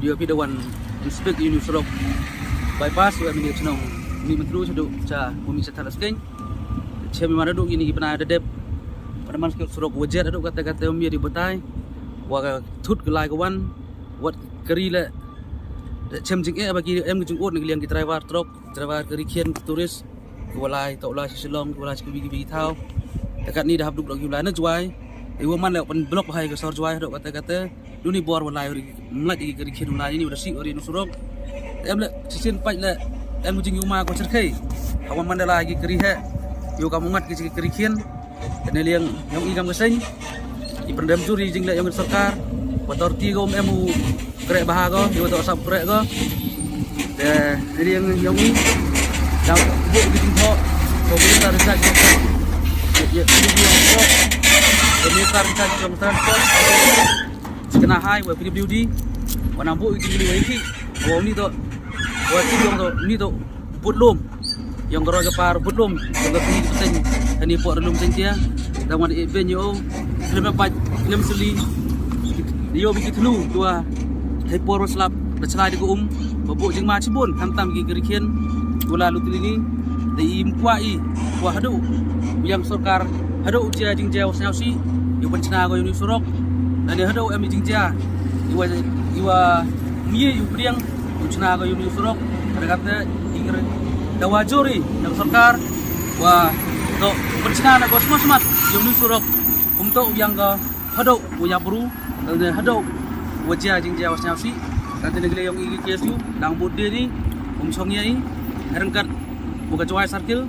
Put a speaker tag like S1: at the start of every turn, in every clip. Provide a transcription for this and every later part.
S1: dia pidawan inspek uni surok bypass wa mini chnong ni mentru chadu cha bumi sathalas keng chemi mana duk ini pernah ada dep pada man surok wajet aduk kata-kata umi di betai wa thut gelai kawan wat keri la chem jing bagi em jing ot ni liang ki driver truck driver keri khian turis walai tok lai silong walai ki bi thau dekat ni dah duk dok yulan na juai man la pen blok hai ke sor juai aduk kata-kata duni bor walai mlai keri khian ulai ni udah si ori no surok em la sisin pai la em jing yuma ko cerkai kawan mandala lagi keri he yo kamu ngat ki keri khian dan liang yang igam keseng i pendam juri jing la yang sarkar motor ti gom emu krek baha ko yo to sap krek ko de liang yang ni dau bu ki jing ko pemerintah desa ko ye video ko pemerintah desa ko transport kena hai wa PWD wana bu ki jing ni ki wo ni to wa ti dong to ni to put lum yang gero ke par put lum yang ke ni sing ani po lum sing dia dawan event yo lem pa lem seli dia bikin telu tua hai por slap bercelai di babu jing ma cibun hantam gi gerikian gula lutil ini di imkwai wa hadu yang sarkar hadu usia jing jauh snausi yo pencena go uni surok dan hadu em jing ja iwa mie yu priang pencena go uni surok ada kata ingir dawajuri yang sarkar wa to pencena na go smart uni surok untuk yang ga hadu ya buru dan hadu wajah jing jauh snausi nanti negeri yang igi kesu dang bude ni songnya ni herengkat buka cuai sarkil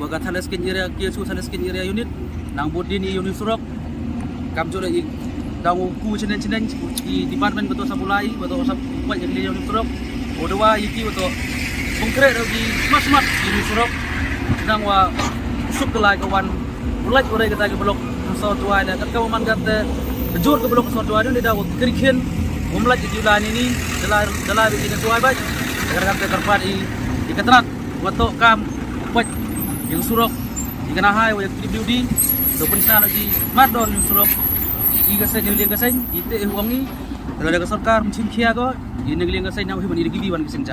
S1: buka thalas area kesu thalas area unit dang bude ni unit surok kam jole i dang ku chenen di department betul sapulai betul sap buat yang unit surok odawa iki betul konkret lagi smart unit surok dang wa suk kelai kawan ulat ore kata ke blok so tuai dan kau man kata jur ke blok so tuai ni dah kerikhen umlat di bulan ini dalam begini tuai baik agar kata terpat di ketrat wato kam buat yang surok di kena hai wa PWD do pensana lagi mador yang surok i gasai ni liang gasai ite wangi kalau ada sarkar mencin kia ko ini liang gasai nang hiban ini giwan kesenja